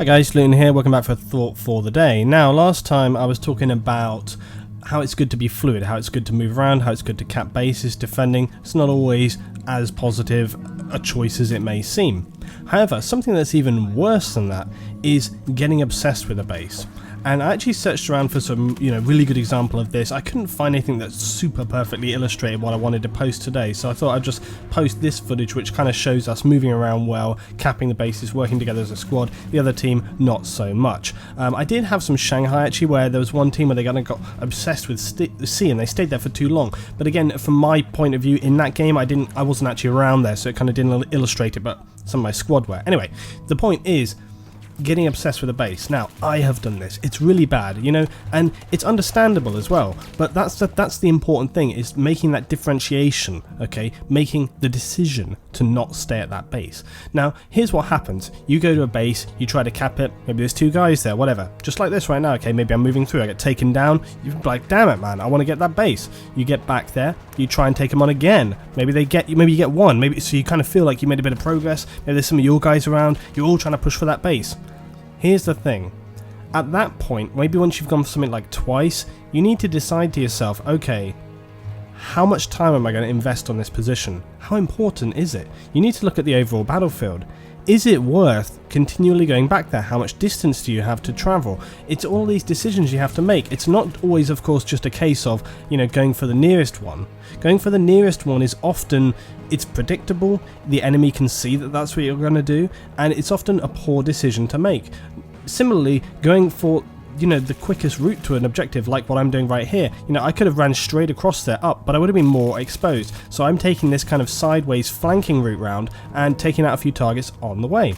Hi guys, Luton here, welcome back for a thought for the day. Now, last time I was talking about how it's good to be fluid, how it's good to move around, how it's good to cap bases, defending. It's not always as positive a choice as it may seem. However, something that's even worse than that is getting obsessed with a base. And I actually searched around for some, really good example of this. I couldn't find anything that's super perfectly illustrated what I wanted to post today, so I thought I'd just post this footage which kind of shows us moving around well, capping the bases, working together as a squad. The other team, not so much. I did have some Shanghai actually, where there was one team where they got obsessed with C and they stayed there for too long. But again, from my point of view, in that game, I wasn't actually around there, so it kind of didn't illustrate it, but some of my squad were. Anyway, the point is, getting obsessed with a base. Now, I have done this. It's really bad, and it's understandable as well. But that's the important thing, is making that differentiation, okay? Making the decision to not stay at that base. Now, here's what happens. You go to a base, you try to cap it, maybe there's two guys there, whatever. Just like this right now, okay? Maybe I'm moving through, I get taken down. You're like, damn it, man, I want to get that base. You get back there, you try and take them on again. Maybe you get one, so you kind of feel like you made a bit of progress. Maybe there's some of your guys around, you're all trying to push for that base. Here's the thing, at that point, maybe once you've gone for something like twice, you need to decide to yourself, okay, how much time am I going to invest on this position? How important is it? You need to look at the overall battlefield. Is it worth continually going back there? How much distance do you have to travel? It's all these decisions you have to make. It's not always, of course, just a case of, going for the nearest one. Going for the nearest one is often, it's predictable, the enemy can see that that's what you're going to do, and it's often a poor decision to make. Similarly, going for the quickest route to an objective, like what I'm doing right here, I could have ran straight across there up, but I would have been more exposed. So I'm taking this kind of sideways flanking route round and taking out a few targets on the way.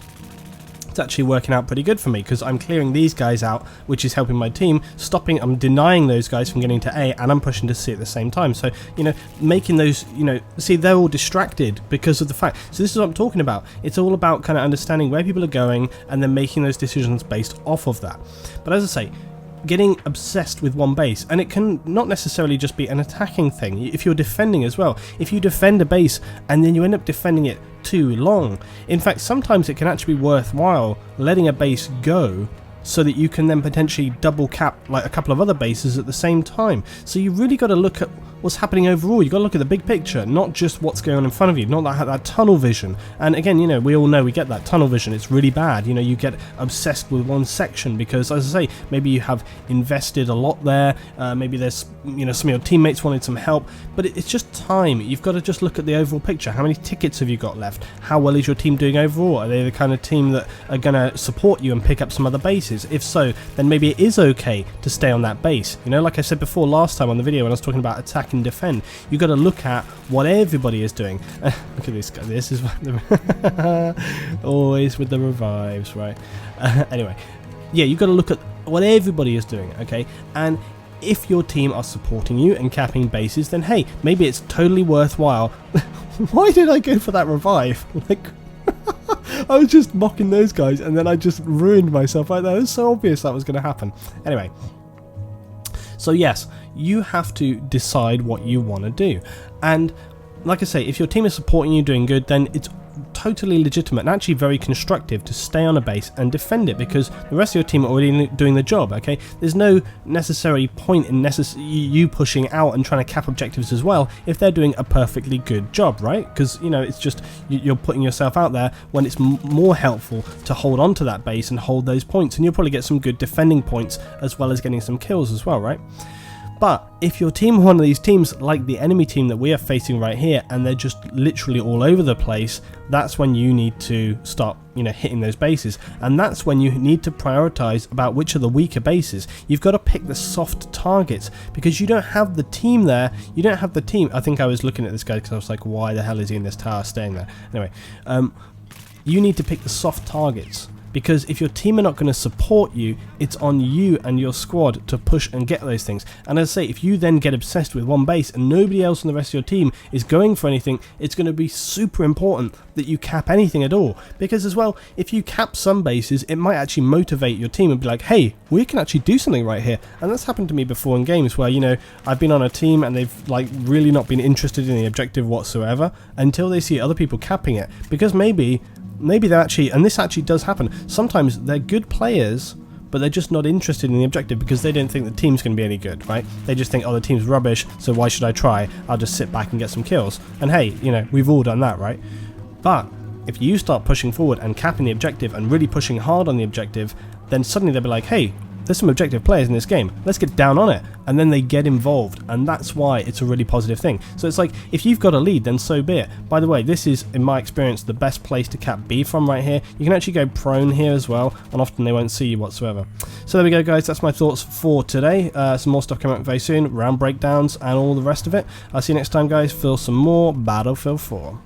It's actually working out pretty good for me, because I'm clearing these guys out, which is helping my team, I'm denying those guys from getting to A, and I'm pushing to C at the same time. So, making those, see, they're all distracted because of the fact. So this is what I'm talking about. It's all about kind of understanding where people are going and then making those decisions based off of that. But as I say, getting obsessed with one base, and it can not necessarily just be an attacking thing. If you're defending as well, if you defend a base and then you end up defending it too long, in fact sometimes it can actually be worthwhile letting a base go so that you can then potentially double cap like a couple of other bases at the same time. So you really got to look at what's happening overall. You got to look at the big picture, not just what's going on in front of you, not that tunnel vision. And again, we all know we get that tunnel vision. It's really bad. You get obsessed with one section because, as I say, maybe you have invested a lot there. Maybe there's some of your teammates wanted some help, but it's just time. You've got to just look at the overall picture. How many tickets have you got left? How well is your team doing overall? Are they the kind of team that are going to support you and pick up some other bases? If so, then maybe it is okay to stay on that base. Like I said before last time on the video when I was talking about attack and defend, you got to look at what everybody is doing. Look at this guy. This is always with the revives, right? Anyway, yeah, you got to look at what everybody is doing, okay? And if your team are supporting you and capping bases, then hey, maybe it's totally worthwhile. Why did I go for that revive? I was just mocking those guys and then I just ruined myself right there. It was so obvious that was going to happen. Anyway, so yes, you have to decide what you want to do. And like I say, if your team is supporting you, doing good, then it's totally legitimate and actually very constructive to stay on a base and defend it, because the rest of your team are already doing the job, okay? There's no necessary point in you pushing out and trying to cap objectives as well if they're doing a perfectly good job, right? Because, it's just you're putting yourself out there when it's more helpful to hold on to that base and hold those points, and you'll probably get some good defending points as well as getting some kills as well, right? But if your team are one of these teams like the enemy team that we are facing right here, and they're just literally all over the place, that's when you need to start, hitting those bases. And that's when you need to prioritize about which are the weaker bases. You've got to pick the soft targets, because you don't have the team there. You don't have the team. I think I was looking at this guy because I was like, why the hell is he in this tower staying there? Anyway, you need to pick the soft targets. Because if your team are not going to support you, it's on you and your squad to push and get those things. And as I say, if you then get obsessed with one base and nobody else on the rest of your team is going for anything, it's going to be super important that you cap anything at all. Because as well, if you cap some bases, it might actually motivate your team and be like, hey, we can actually do something right here. And that's happened to me before in games where, I've been on a team and they've really not been interested in the objective whatsoever until they see other people capping it. Because maybe maybe they're actually, and this actually does happen, sometimes they're good players, but they're just not interested in the objective because they don't think the team's going to be any good, right? They just think, oh, the team's rubbish, so why should I try? I'll just sit back and get some kills. And hey, you know, we've all done that, right? But if you start pushing forward and capping the objective and really pushing hard on the objective, then suddenly they'll be like, hey, there's some objective players in this game, let's get down on it. And then they get involved, and that's why it's a really positive thing. So it's like, if you've got a lead, then so be it. By the way, this is, in my experience, the best place to cap B from right here. You can actually go prone here as well, and often they won't see you whatsoever. So there we go, guys, that's my thoughts for today. Some more stuff coming up very soon, round breakdowns and all the rest of it. I'll see you next time, guys, for some more Battlefield 4.